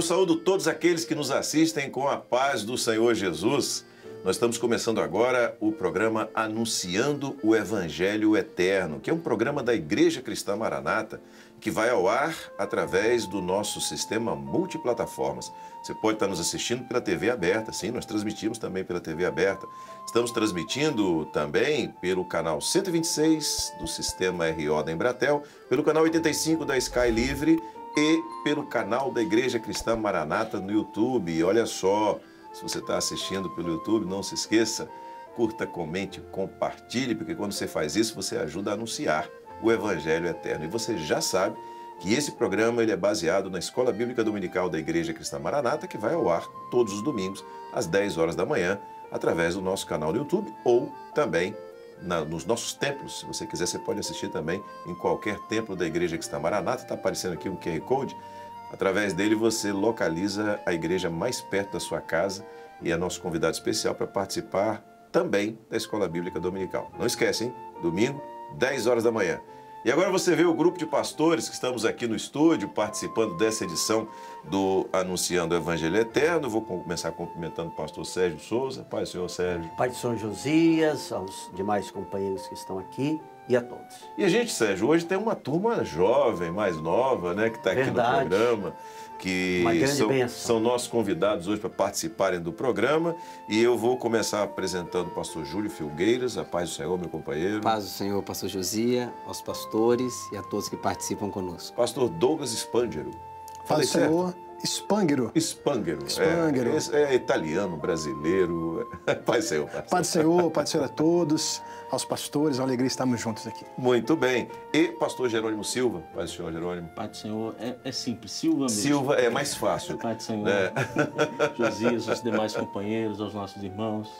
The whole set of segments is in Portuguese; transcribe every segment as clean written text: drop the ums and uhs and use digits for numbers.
saúdo todos aqueles que nos assistem com a paz do Senhor Jesus. Nós estamos começando agora o programa Anunciando o Evangelho Eterno, que é um programa da Igreja Cristã Maranata, que vai ao ar através do nosso sistema multiplataformas. Você pode estar nos assistindo pela TV aberta, sim, nós transmitimos também pela TV aberta. Estamos transmitindo também pelo canal 126 do sistema RO da Embratel, pelo canal 85 da Sky Livre e pelo canal da Igreja Cristã Maranata no YouTube. E olha só, se você está assistindo pelo YouTube, não se esqueça, curta, comente, compartilhe, porque quando você faz isso, você ajuda a anunciar o Evangelho Eterno. E você já sabe que esse programa ele é baseado na Escola Bíblica Dominical da Igreja Cristã Maranata, que vai ao ar todos os domingos, às 10 horas da manhã, através do nosso canal no YouTube ou também nos nossos templos. Se você quiser, você pode assistir também em qualquer templo da Igreja Cristã Maranata. Está aparecendo aqui um QR Code. Através dele você localiza a igreja mais perto da sua casa e é nosso convidado especial para participar também da Escola Bíblica Dominical. Não esquece, hein? Domingo, 10 horas da manhã. E agora você vê o grupo de pastores que estamos aqui no estúdio participando dessa edição do Anunciando o Evangelho Eterno. Vou começar cumprimentando o pastor Sérgio Souza. Paz do Senhor, Sérgio. Pai de São Josias, aos demais companheiros que estão aqui e a todos. E a gente, Sérgio, hoje tem uma turma jovem, mais nova, né, que está aqui no programa, que são nossos convidados hoje para participarem do programa. E eu vou começar apresentando o pastor Júlio Filgueiras. A paz do Senhor, meu companheiro. Paz do Senhor, pastor Josias, aos pastores e a todos que participam conosco. Pastor Douglas Spangero. Paz do Senhor, Spangero. Spangero. Spangero. É italiano, brasileiro. Paz do Senhor. Paz do Senhor a todos, aos pastores, uma alegria estarmos juntos aqui. Muito bem. E pastor Jerônimo Silva. Paz do Senhor, Jerônimo. Pai do Senhor, é simples, Silva mesmo. Silva é mais fácil. Pai do Senhor, Josias, os demais companheiros, aos nossos irmãos.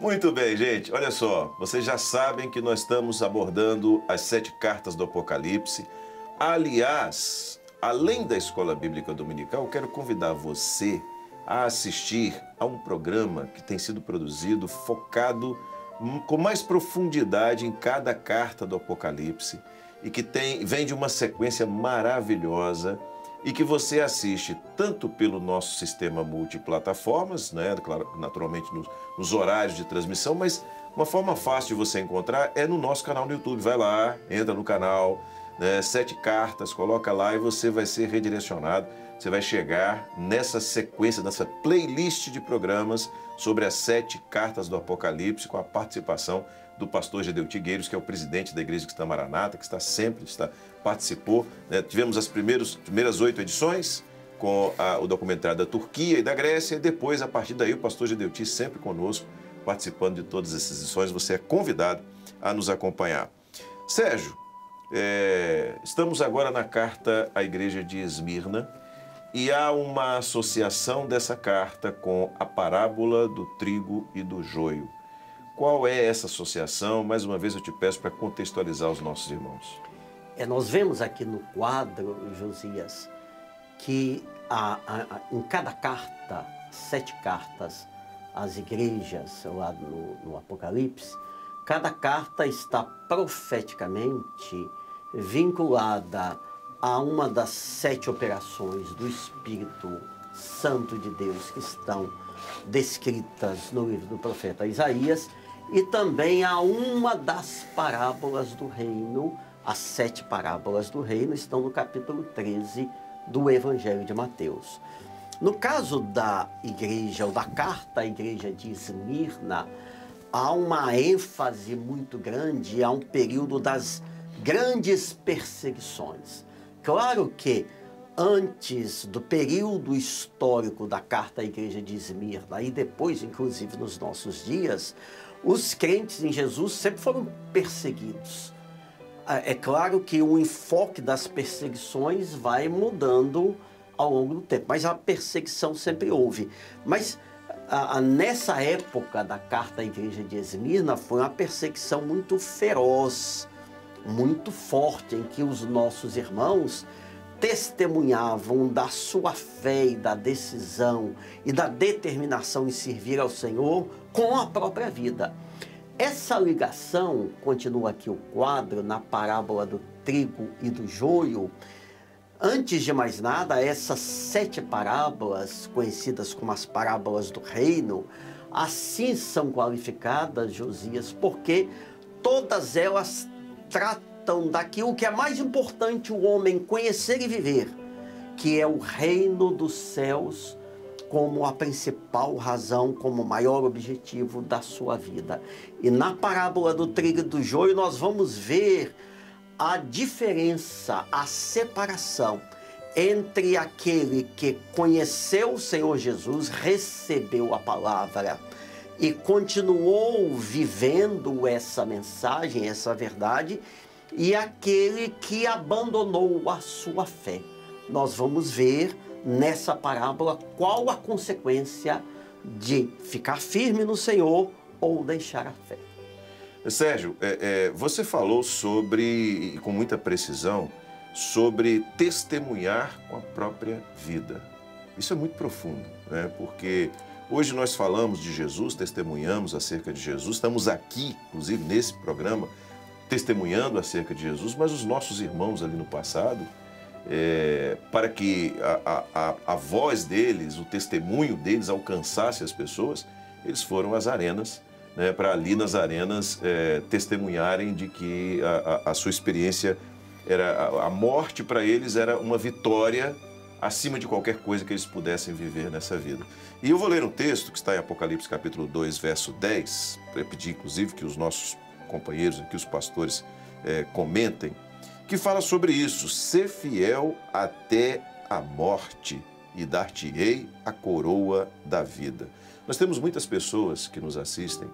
Muito bem, gente. Olha só, vocês já sabem que nós estamos abordando as 7 cartas do Apocalipse. Aliás, além da Escola Bíblica Dominical, eu quero convidar você a assistir a um programa que tem sido produzido, focado com mais profundidade em cada carta do Apocalipse e que vem de uma sequência maravilhosa e que você assiste tanto pelo nosso sistema multiplataformas, né, claro, naturalmente nos horários de transmissão, mas uma forma fácil de você encontrar é no nosso canal no YouTube. Vai lá, entra no canal, 7 cartas, coloca lá e você vai ser redirecionado. Você vai chegar nessa sequência, nessa playlist de programas sobre as 7 cartas do Apocalipse, com a participação do pastor Gedeu Tigueiros, que é o presidente da Igreja Cristã Maranata, que participou. Tivemos as primeiras 8 edições com o documentário da Turquia e da Grécia, e depois, a partir daí, o pastor Gedeu Tigueiros sempre conosco, participando de todas essas edições. Você é convidado a nos acompanhar. Sérgio, estamos agora na carta à Igreja de Esmirna, e há uma associação dessa carta com a parábola do trigo e do joio. Qual é essa associação? Mais uma vez eu te peço para contextualizar os nossos irmãos. Nós vemos aqui no quadro, Josias, que em cada carta, 7 cartas às igrejas lá no Apocalipse, cada carta está profeticamente vinculada a uma das 7 operações do Espírito Santo de Deus que estão descritas no livro do profeta Isaías, e também a uma das parábolas do reino. As 7 parábolas do reino estão no capítulo 13 do Evangelho de Mateus. No caso da igreja, ou da carta à igreja de Esmirna, há uma ênfase muito grande, há um período das grandes perseguições. Claro que antes do período histórico da carta à igreja de Esmirna e depois, inclusive nos nossos dias, os crentes em Jesus sempre foram perseguidos. É claro que o enfoque das perseguições vai mudando ao longo do tempo, mas a perseguição sempre houve. Mas nessa época da carta à igreja de Esmirna foi uma perseguição muito feroz, muito forte, em que os nossos irmãos testemunhavam da sua fé e da decisão e da determinação em servir ao Senhor com a própria vida. Essa ligação, continua aqui o quadro, na parábola do trigo e do joio, Antes de mais nada, essas 7 parábolas, conhecidas como as parábolas do reino, assim são qualificadas, Josias, porque todas elas tratam daquilo que é mais importante o homem conhecer e viver, que é o reino dos céus, como a principal razão, como o maior objetivo da sua vida. E na parábola do trigo e do joio nós vamos ver a diferença, a separação entre aquele que conheceu o Senhor Jesus, recebeu a palavra e continuou vivendo essa mensagem, essa verdade, e aquele que abandonou a sua fé. Nós vamos ver nessa parábola qual a consequência de ficar firme no Senhor ou deixar a fé. Sérgio, você falou sobre, e com muita precisão, sobre testemunhar com a própria vida. Isso é muito profundo, né? Porque hoje nós falamos de Jesus, testemunhamos acerca de Jesus, estamos aqui, inclusive nesse programa, testemunhando acerca de Jesus, mas os nossos irmãos ali no passado, para que a voz deles, o testemunho deles alcançasse as pessoas, eles foram às arenas, né, para ali nas arenas testemunharem de que a sua experiência era a morte para eles era uma vitória acima de qualquer coisa que eles pudessem viver nessa vida. E eu vou ler um texto que está em Apocalipse capítulo 2, verso 10, para pedir inclusive que os nossos companheiros aqui, os pastores, comentem, que fala sobre isso: ser fiel até a morte e dar-te-ei a coroa da vida. Nós temos muitas pessoas que nos assistem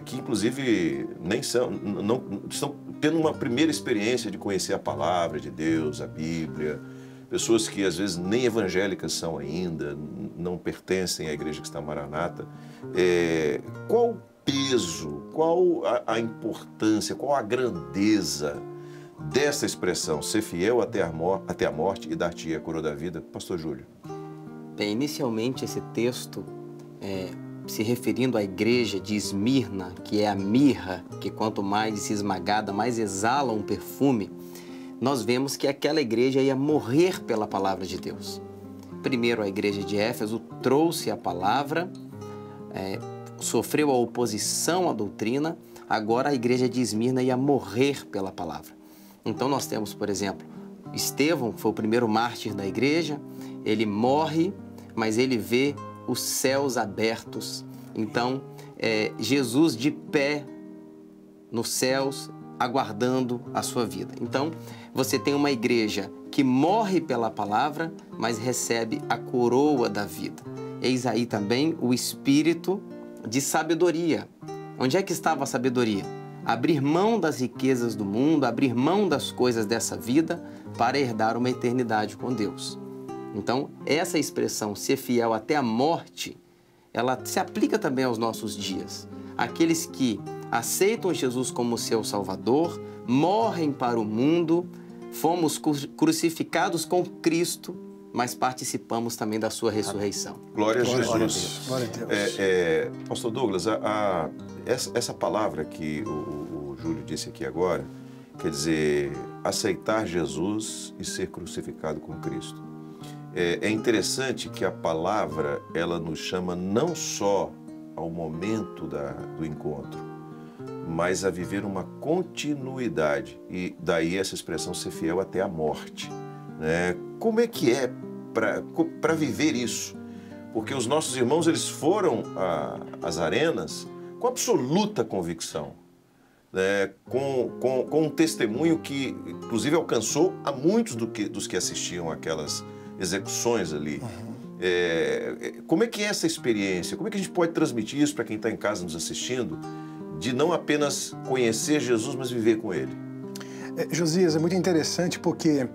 que inclusive não estão tendo uma primeira experiência de conhecer a palavra de Deus, a Bíblia, pessoas que às vezes nem evangélicas são ainda, não pertencem à Igreja Cristã Maranata. Qual o peso, qual a importância, qual a grandeza dessa expressão, ser fiel até a morte e dar-te a coroa da vida? Pastor Júlio. Bem, inicialmente esse texto se referindo à igreja de Esmirna, que é a mirra, que quanto mais esmagada, mais exala um perfume, nós vemos que aquela igreja ia morrer pela palavra de Deus. Primeiro, a igreja de Éfeso trouxe a palavra, sofreu a oposição à doutrina, agora a igreja de Esmirna ia morrer pela palavra. Então nós temos, por exemplo, Estevão, que foi o primeiro mártir da igreja, ele morre, mas ele vê os céus abertos. Então, Jesus de pé nos céus, aguardando a sua vida. Então, você tem uma igreja que morre pela palavra, mas recebe a coroa da vida. Eis aí também o espírito de sabedoria. Onde é que estava a sabedoria? Abrir mão das riquezas do mundo, abrir mão das coisas dessa vida para herdar uma eternidade com Deus. Então, essa expressão, ser fiel até a morte, ela se aplica também aos nossos dias. Aqueles que aceitam Jesus como seu Salvador, morrem para o mundo, fomos crucificados com Cristo, mas participamos também da sua ressurreição. Glória a Jesus. Glória a Deus. Pastor Douglas, essa palavra que o Júlio disse aqui agora, quer dizer, aceitar Jesus e ser crucificado com Cristo. É interessante que a palavra, ela nos chama não só ao momento do encontro, mas a viver uma continuidade. E daí essa expressão, ser fiel até a morte. Né? Como é que é para viver isso? Porque os nossos irmãos, eles foram às arenas com absoluta convicção, né? com um testemunho que, inclusive, alcançou a muitos dos que assistiam aquelas execuções ali. Como é que é essa experiência? Como é que a gente pode transmitir isso para quem está em casa nos assistindo, de não apenas conhecer Jesus, mas viver com Ele? Josias, é muito interessante porque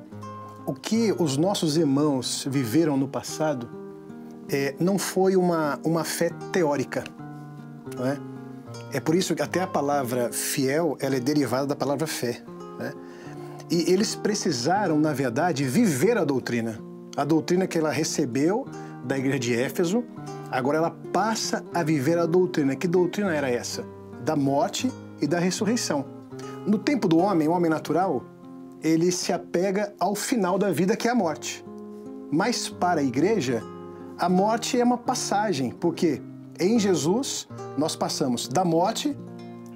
o que os nossos irmãos viveram no passado não foi uma fé teórica, não é? É por isso que até a palavra fiel, ela é derivada da palavra fé, né? E eles precisaram, na verdade, viver a doutrina. A doutrina que ela recebeu da igreja de Éfeso, agora ela passa a viver a doutrina. Que doutrina era essa? Da morte e da ressurreição. No tempo do homem, o homem natural, ele se apega ao final da vida, que é a morte. Mas para a igreja, a morte é uma passagem, porque em Jesus nós passamos da morte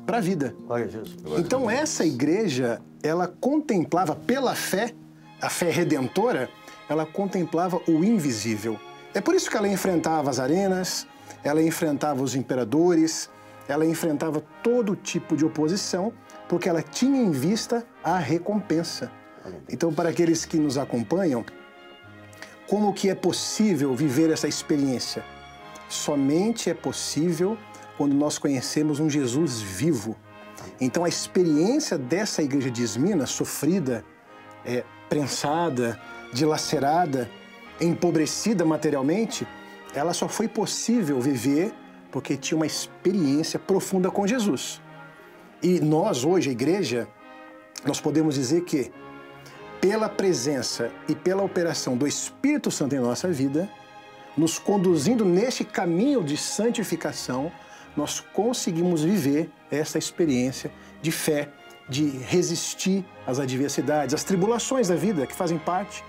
para a vida. Glória a Jesus. Então essa igreja, ela contemplava pela fé, a fé redentora, ela contemplava o invisível. É por isso que ela enfrentava as arenas, ela enfrentava os imperadores, ela enfrentava todo tipo de oposição, porque ela tinha em vista a recompensa. Então, para aqueles que nos acompanham, como que é possível viver essa experiência? Somente é possível quando nós conhecemos um Jesus vivo. Então, a experiência dessa igreja de Esmirna, sofrida, prensada, dilacerada, empobrecida materialmente, ela só foi possível viver porque tinha uma experiência profunda com Jesus. E nós, hoje, a igreja, nós podemos dizer que, pela presença e pela operação do Espírito Santo em nossa vida, nos conduzindo neste caminho de santificação, nós conseguimos viver essa experiência de fé, de resistir às adversidades, às tribulações da vida que fazem parte,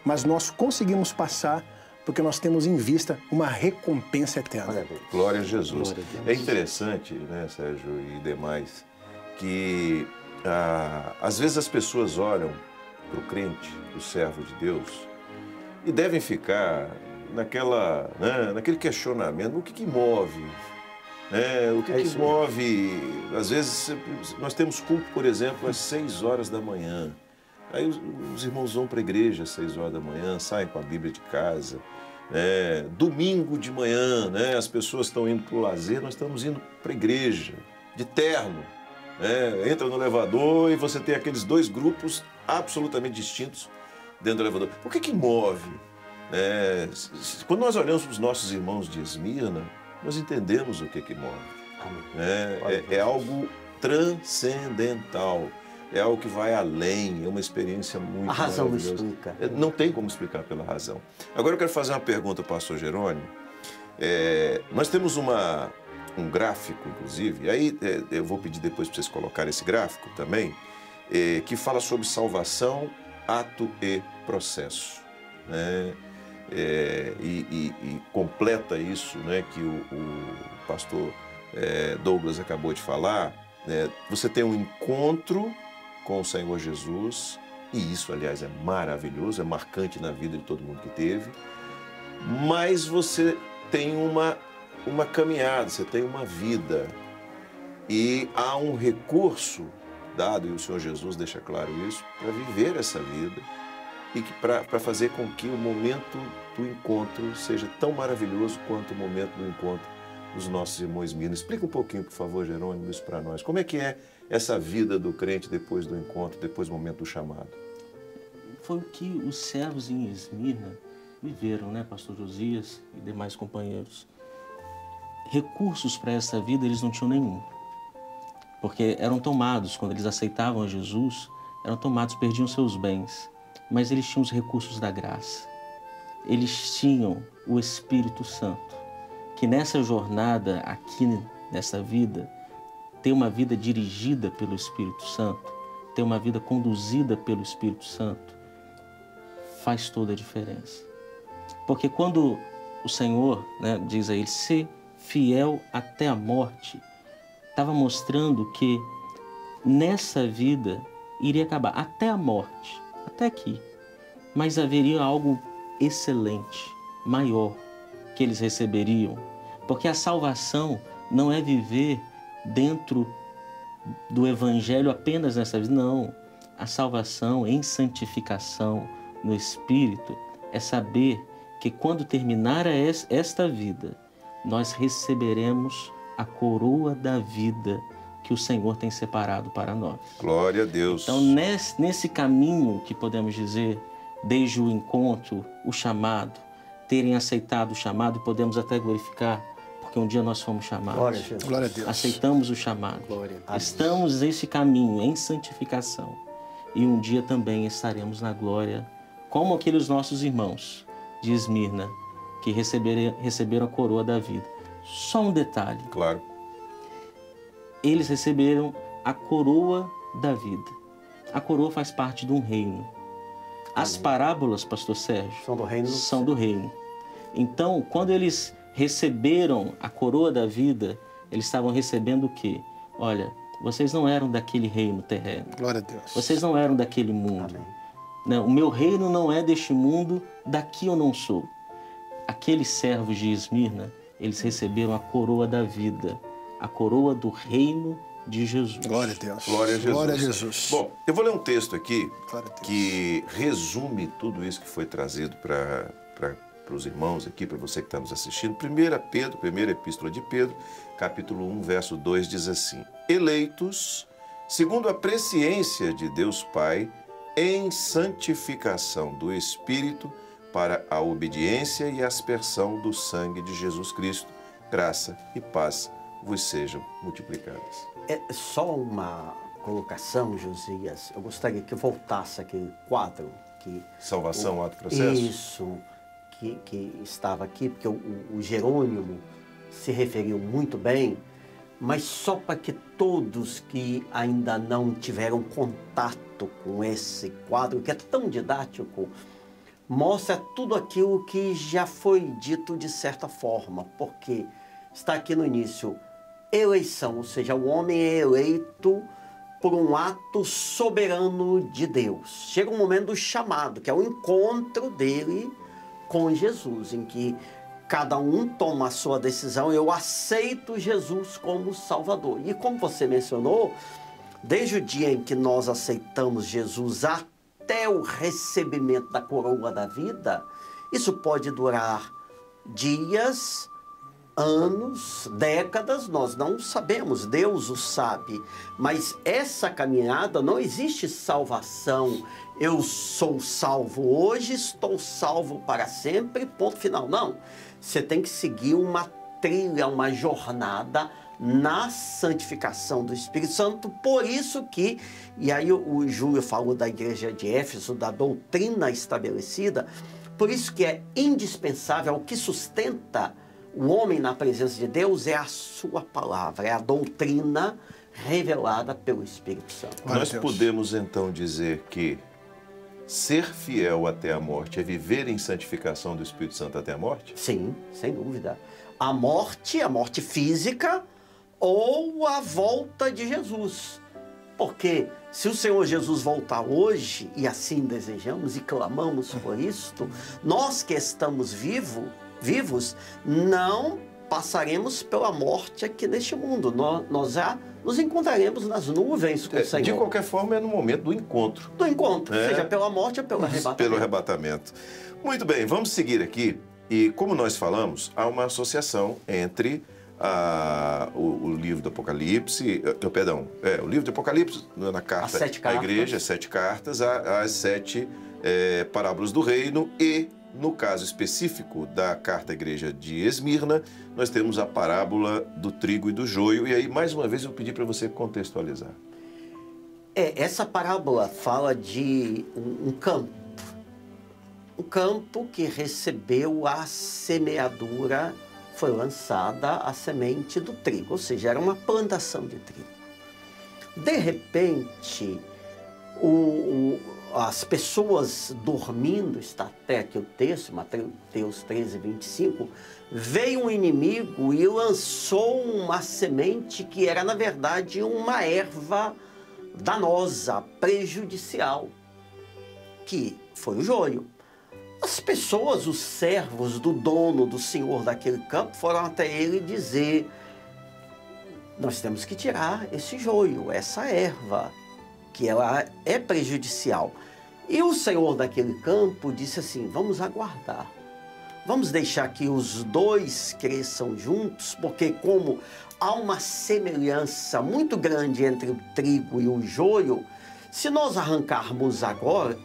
mas nós conseguimos passar porque nós temos em vista uma recompensa eterna. Glória a Jesus. Glória a Deus. É interessante, né, Sérgio e demais, que às vezes as pessoas olham para o crente, o servo de Deus, e devem ficar naquele questionamento: o que move? O que move? Às vezes nós temos culto, por exemplo, às 6 horas da manhã. Aí os irmãos vão para a igreja às 6 horas da manhã, saem com a Bíblia de casa. Domingo de manhã, as pessoas estão indo para o lazer, nós estamos indo para a igreja, de terno. Entra no elevador e você tem aqueles dois grupos absolutamente distintos dentro do elevador. O que move? Quando nós olhamos para os nossos irmãos de Esmirna, nós entendemos o que move. É algo transcendental. É algo que vai além, é uma experiência muito A razão não maravilhosa. explica. Não tem como explicar pela razão. Agora eu quero fazer uma pergunta ao pastor Jerônimo. Nós temos um gráfico, inclusive, e aí eu vou pedir depois para vocês colocarem esse gráfico também, que fala sobre salvação, ato e processo. E completa isso, que o pastor Douglas acabou de falar. Você tem um encontro com o Senhor Jesus, e isso, aliás, é maravilhoso, é marcante na vida de todo mundo que teve, mas você tem uma caminhada, você tem uma vida, e há um recurso dado, e o Senhor Jesus deixa claro isso, para viver essa vida, e para fazer com que o momento do encontro seja tão maravilhoso quanto o momento do encontro dos nossos irmãos Esmirna. Explica um pouquinho, por favor, Jerônimo, isso para nós. Como é que é essa vida do crente depois do encontro, depois do momento do chamado? Foi o que os servos em Esmirna viveram, pastor Josias e demais companheiros. Recursos para essa vida eles não tinham nenhum, porque eram tomados, quando eles aceitavam a Jesus, eram tomados, perdiam seus bens, mas eles tinham os recursos da graça. Eles tinham o Espírito Santo, que nessa jornada, aqui nessa vida, ter uma vida dirigida pelo Espírito Santo, ter uma vida conduzida pelo Espírito Santo, faz toda a diferença. Porque quando o Senhor, diz a ele, ser fiel até a morte, estava mostrando que nessa vida iria acabar, até a morte, até aqui, mas haveria algo excelente, maior, que eles receberiam. Porque a salvação não é viver dentro do Evangelho apenas nessa vida, não. A salvação em santificação no Espírito é saber que quando terminar esta vida, nós receberemos a coroa da vida que o Senhor tem separado para nós. Glória a Deus. Então, nesse caminho que podemos dizer, desde o encontro, o chamado, terem aceitado o chamado, podemos até glorificar, porque um dia nós fomos chamados. Glória a Jesus. Glória a Deus. Aceitamos o chamado. Glória a Deus. Estamos nesse caminho, em santificação. E um dia também estaremos na glória, como aqueles nossos irmãos de Esmirna, que receberam a coroa da vida. Só um detalhe. Claro. Eles receberam a coroa da vida. A coroa faz parte de um reino. As parábolas, pastor Sérgio, São do reino. são do reino. Então, quando eles receberam a coroa da vida, eles estavam recebendo o quê? Olha, vocês não eram daquele reino terreno. Glória a Deus. Vocês não eram daquele mundo. Amém. Não, o meu reino não é deste mundo, daqui eu não sou. Aqueles servos de Esmirna, eles receberam a coroa da vida, a coroa do reino de Jesus. Glória a Deus. Glória a Jesus. Glória a Jesus. Bom, eu vou ler um texto aqui Glória a Deus. que resume tudo isso que foi trazido para os irmãos aqui, para você que está nos assistindo. 1 Pedro, primeira epístola de Pedro, capítulo 1, verso 2, diz assim: eleitos segundo a presciência de Deus Pai, em santificação do Espírito, para a obediência e aspersão do sangue de Jesus Cristo, graça e paz vos sejam multiplicadas. É só uma colocação, Josias. Eu gostaria que voltasse aquele quadro que... Salvação, ato, processo? Isso, que estava aqui, porque o Jerônimo se referiu muito bem, mas só para que todos que ainda não tiveram contato com esse quadro, que é tão didático, mostra tudo aquilo que já foi dito de certa forma, porque está aqui no início, eleição, ou seja, o homem é eleito por um ato soberano de Deus. Chega um momento do chamado, que é o encontro dele com Jesus, em que cada um toma a sua decisão. Eu aceito Jesus como Salvador. E como você mencionou, desde o dia em que nós aceitamos Jesus até o recebimento da coroa da vida, isso pode durar dias, anos, décadas, nós não sabemos, Deus o sabe. Mas essa caminhada não existe salvação. Eu sou salvo hoje, estou salvo para sempre, ponto final. Não, você tem que seguir uma trilha, uma jornada na santificação do Espírito Santo. Por isso que, e aí o Júlio falou da igreja de Éfeso, da doutrina estabelecida, por isso que é indispensável, o que sustenta o homem na presença de Deus é a sua palavra, é a doutrina revelada pelo Espírito Santo. Nós podemos então dizer que ser fiel até a morte é viver em santificação do Espírito Santo até a morte? Sim, sem dúvida. A morte física ou a volta de Jesus. Porque se o Senhor Jesus voltar hoje, e assim desejamos e clamamos por isto, nós que estamos vivos, não passaremos pela morte aqui neste mundo. Nós já nos encontraremos nas nuvens com o Senhor. De qualquer forma, é no momento do encontro. Do encontro, seja pela morte ou pelo arrebatamento. Pelo arrebatamento. Muito bem, vamos seguir aqui. E como nós falamos, há uma associação entre o livro do Apocalipse, o livro do Apocalipse, na carta à igreja, as 7 cartas, as 7 parábolas do reino e, no caso específico da carta à igreja de Esmirna, nós temos a parábola do trigo e do joio. E aí, mais uma vez, eu pedi para você contextualizar. Essa parábola fala de um campo. Um campo que recebeu a semeadura, foi lançada a semente do trigo, ou seja, era uma plantação de trigo. De repente, as pessoas dormindo, está até aqui o texto, Mateus 13, 25, veio um inimigo e lançou uma semente que era, na verdade, uma erva danosa, prejudicial, que foi o joio. As pessoas, os servos do dono, do senhor daquele campo, foram até ele dizer: nós temos que tirar esse joio, essa erva, que ela é prejudicial. E o senhor daquele campo disse assim: vamos aguardar, vamos deixar que os dois cresçam juntos, porque como há uma semelhança muito grande entre o trigo e o joio, se nós arrancarmos agora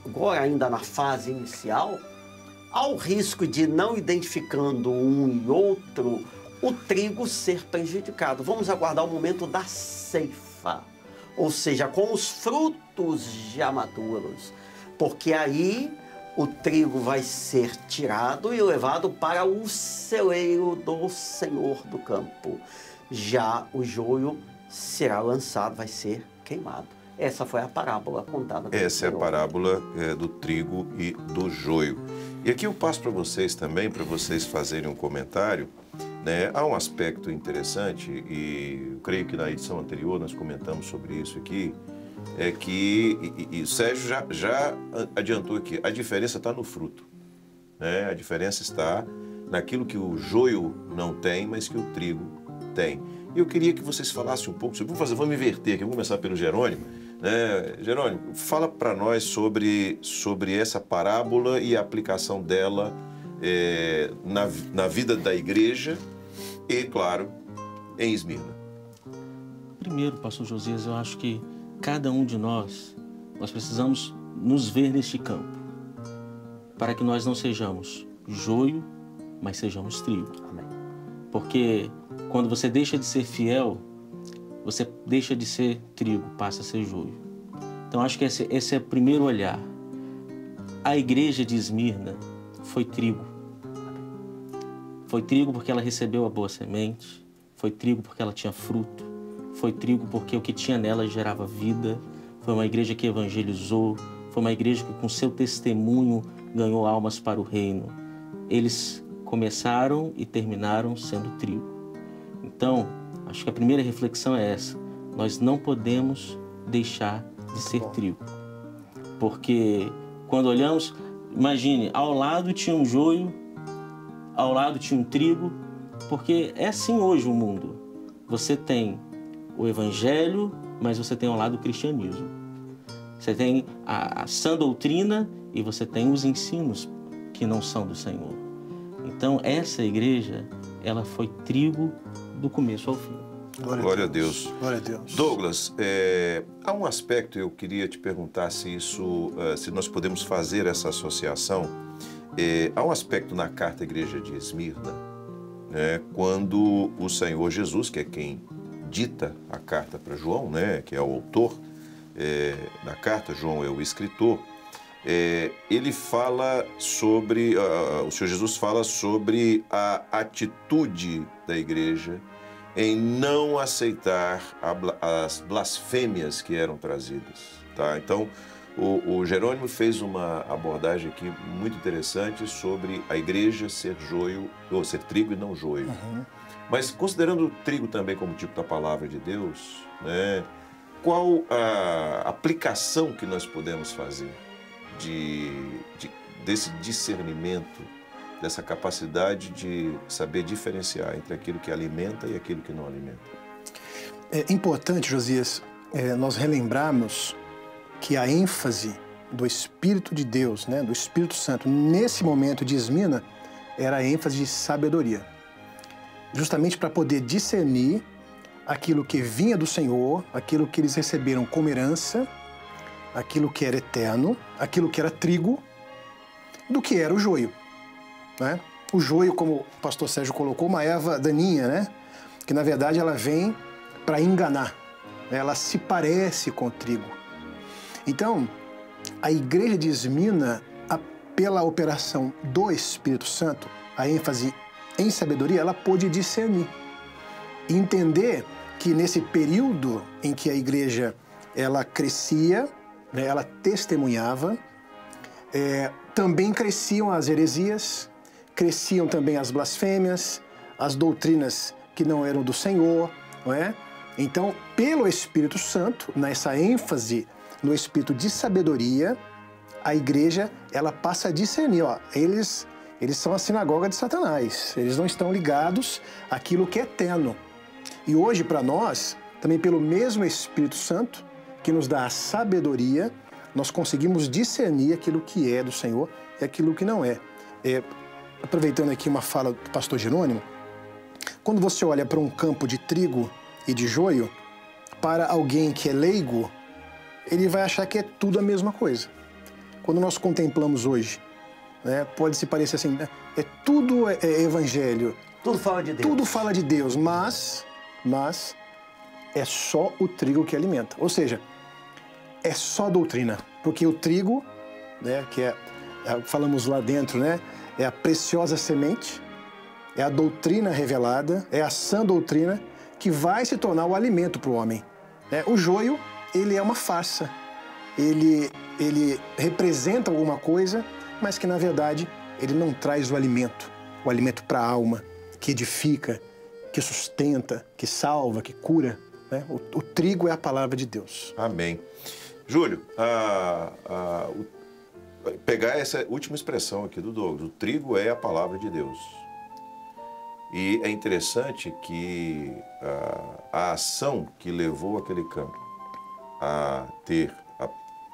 ainda na fase inicial, há o risco de, não identificando um e outro, o trigo ser prejudicado. Vamos aguardar o momento da ceifa, ou seja, com os frutos já maduros, porque aí o trigo vai ser tirado e levado para o celeiro do Senhor do campo. Já o joio será lançado, vai ser queimado. Essa foi a parábola contada pelo Essa é a Senhor. parábola do trigo e do joio. E aqui eu passo para vocês também, para vocês fazerem um comentário, né? Há um aspecto interessante, e eu creio que na edição anterior nós comentamos sobre isso aqui, é que, e o Sérgio já adiantou aqui, a diferença está no fruto, né? A diferença está naquilo que o joio não tem, mas que o trigo tem. E eu queria que vocês falassem um pouco sobre... Vamos inverter aqui, vamos começar pelo Jerônimo. Jerônimo, fala para nós sobre essa parábola e a aplicação dela na vida da igreja e, claro, em Esmirna. Primeiro, pastor Josias, eu acho que cada um de nós precisamos nos ver neste campo, para que nós não sejamos joio, mas sejamos trigo. Amém. Porque quando você deixa de ser fiel, você deixa de ser trigo, passa a ser joio. Então acho que esse é o primeiro olhar. A igreja de Esmirna foi trigo. Foi trigo porque ela recebeu a boa semente, foi trigo porque ela tinha fruto, foi trigo porque o que tinha nela gerava vida, foi uma igreja que evangelizou, foi uma igreja que com seu testemunho ganhou almas para o reino. Eles começaram e terminaram sendo trigo. Então, acho que a primeira reflexão é essa. Nós não podemos deixar de ser trigo. Porque quando olhamos, imagine, ao lado tinha um joio, ao lado tinha um trigo, porque é assim hoje o mundo. Você tem o evangelho, mas você tem ao lado o cristianismo. Você tem a sã doutrina e você tem os ensinos que não são do Senhor. Então, essa igreja, ela foi trigo do começo ao fim. Glória a Deus. Glória a Deus. Douglas, há um aspecto, eu queria te perguntar se nós podemos fazer essa associação. Há um aspecto na carta à igreja de Esmirna, né, quando o Senhor Jesus, que é quem dita a carta para João, né, que é o autor da carta, João é o escritor, ele fala sobre, o Senhor Jesus fala sobre a atitude da igreja em não aceitar as blasfêmias que eram trazidas. Tá? Então, o Jerônimo fez uma abordagem aqui muito interessante sobre a igreja ser joio, ou ser trigo e não joio. Uhum. Mas considerando o trigo também como tipo da palavra de Deus, né, qual a aplicação que nós podemos fazer desse discernimento, dessa capacidade de saber diferenciar entre aquilo que alimenta e aquilo que não alimenta? É importante, Josias, nós relembrarmos que a ênfase do Espírito de Deus, né, do Espírito Santo, nesse momento de Esmirna, era a ênfase de sabedoria. Justamente para poder discernir aquilo que vinha do Senhor, aquilo que eles receberam como herança, aquilo que era eterno, aquilo que era trigo, do que era o joio. Né? O joio, como o pastor Sérgio colocou, uma erva daninha, né? Que na verdade ela vem para enganar, né? Ela se parece com o trigo. Então, a igreja de Esmirna, pela operação do Espírito Santo, a ênfase em sabedoria, ela pôde discernir e entender que nesse período em que a igreja ela crescia, né, ela testemunhava, também cresciam as heresias, cresciam também as blasfêmias, as doutrinas que não eram do Senhor, não é? Então, pelo Espírito Santo, nessa ênfase no espírito de sabedoria, a igreja ela passa a discernir, ó, eles são a sinagoga de Satanás, eles não estão ligados àquilo que é eterno. E hoje, para nós, também pelo mesmo Espírito Santo, que nos dá a sabedoria, nós conseguimos discernir aquilo que é do Senhor e aquilo que não é. Aproveitando aqui uma fala do pastor Jerônimo, quando você olha para um campo de trigo e de joio, para alguém que é leigo, ele vai achar que é tudo a mesma coisa. Quando nós contemplamos hoje, né, pode se parecer assim, né, tudo é evangelho. Tudo fala de Deus. Tudo fala de Deus, mas é só o trigo que alimenta. Ou seja, é só doutrina. Porque o trigo, né, que falamos lá dentro, né, é a preciosa semente, é a doutrina revelada, é a sã doutrina que vai se tornar o alimento para o homem. O joio ele é uma farsa. Ele representa alguma coisa, mas que, na verdade, ele não traz o alimento para a alma, que edifica, que sustenta, que salva, que cura, né? O trigo é a palavra de Deus. Amém. Júlio, pegar essa última expressão aqui do Douglas, o trigo é a palavra de Deus. E é interessante que a ação que levou aquele campo a ter a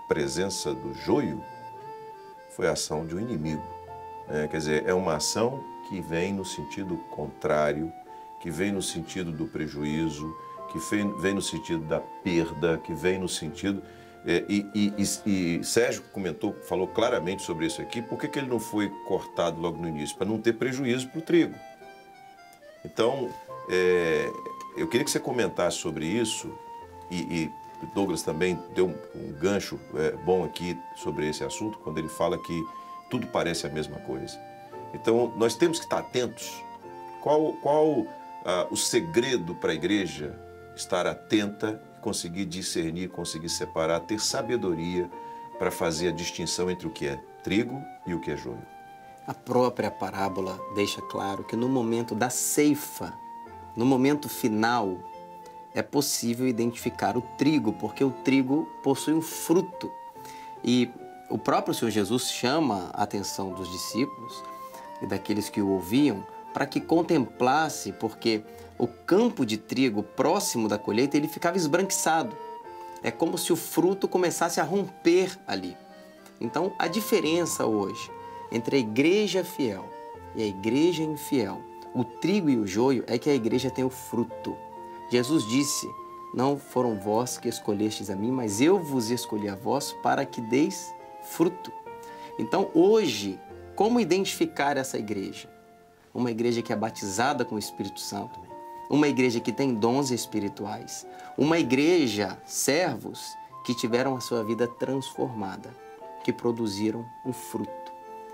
presença do joio foi a ação de um inimigo. Né? Quer dizer, é uma ação que vem no sentido contrário, que vem no sentido do prejuízo, que vem no sentido da perda, que vem no sentido... E Sérgio falou claramente sobre isso aqui. Por que ele não foi cortado logo no início? Para não ter prejuízo para o trigo. Então, eu queria que você comentasse sobre isso, e Douglas também deu um gancho bom aqui sobre esse assunto, quando ele fala que tudo parece a mesma coisa. Então, nós temos que estar atentos. Qual o segredo para a igreja estar atenta, conseguir discernir, conseguir separar, ter sabedoria para fazer a distinção entre o que é trigo e o que é joio? A própria parábola deixa claro que no momento da ceifa, no momento final, é possível identificar o trigo, porque o trigo possui um fruto. E o próprio Senhor Jesus chama a atenção dos discípulos e daqueles que o ouviam para que contemplasse, porque o campo de trigo próximo da colheita ele ficava esbranquiçado. É como se o fruto começasse a romper ali. Então, a diferença hoje entre a igreja fiel e a igreja infiel, o trigo e o joio, é que a igreja tem o fruto. Jesus disse: não foram vós que escolhestes a mim, mas eu vos escolhi a vós para que deis fruto. Então, hoje, como identificar essa igreja? Uma igreja que é batizada com o Espírito Santo, uma igreja que tem dons espirituais, uma igreja, servos, que tiveram a sua vida transformada, que produziram um fruto.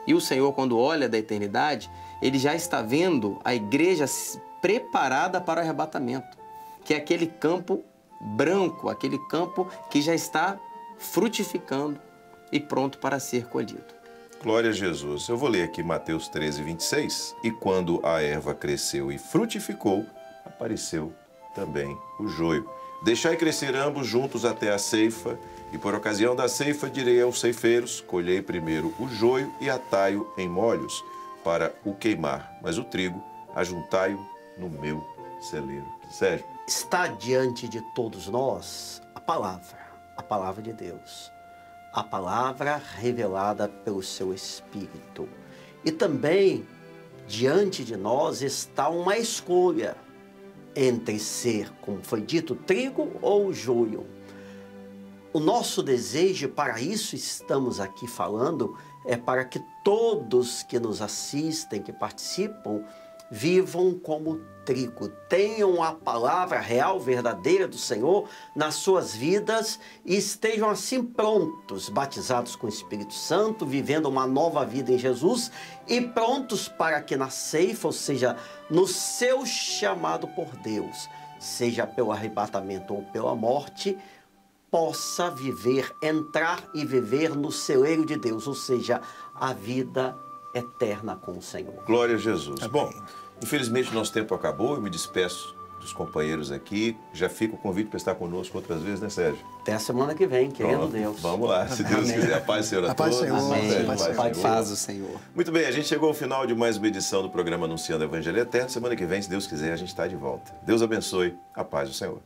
E o Senhor, quando olha da eternidade, ele já está vendo a igreja preparada para o arrebatamento, que é aquele campo branco, aquele campo que já está frutificando e pronto para ser colhido. Glória a Jesus. Eu vou ler aqui Mateus 13, 26. E quando a erva cresceu e frutificou, apareceu também o joio. Deixai crescer ambos juntos até a ceifa, e por ocasião da ceifa direi aos ceifeiros: colhei primeiro o joio e atai-o em molhos para o queimar, mas o trigo ajuntai-o no meu celeiro. Sérgio. Está diante de todos nós a palavra de Deus, a palavra revelada pelo seu Espírito. E também diante de nós está uma escolha entre ser, como foi dito, trigo ou joio. O nosso desejo, para isso estamos aqui falando, é para que todos que nos assistem, que participam, vivam como trigo, tenham a palavra real, verdadeira do Senhor nas suas vidas e estejam assim prontos, batizados com o Espírito Santo, vivendo uma nova vida em Jesus e prontos para que na ceifa, ou seja, no seu chamado por Deus, seja pelo arrebatamento ou pela morte, possa viver, entrar e viver no celeiro de Deus, ou seja, a vida eterna com o Senhor. Glória a Jesus. Amém. Bom, infelizmente nosso tempo acabou, eu me despeço dos companheiros aqui. Já fica o convite para estar conosco outras vezes, né, Sérgio? Até a semana que vem, querendo Deus. Vamos lá, se Deus quiser. A paz, Senhor, a todos. Paz do Senhor. Muito bem, a gente chegou ao final de mais uma edição do programa Anunciando o Evangelho Eterno. Semana que vem, se Deus quiser, a gente está de volta. Deus abençoe. A paz do Senhor.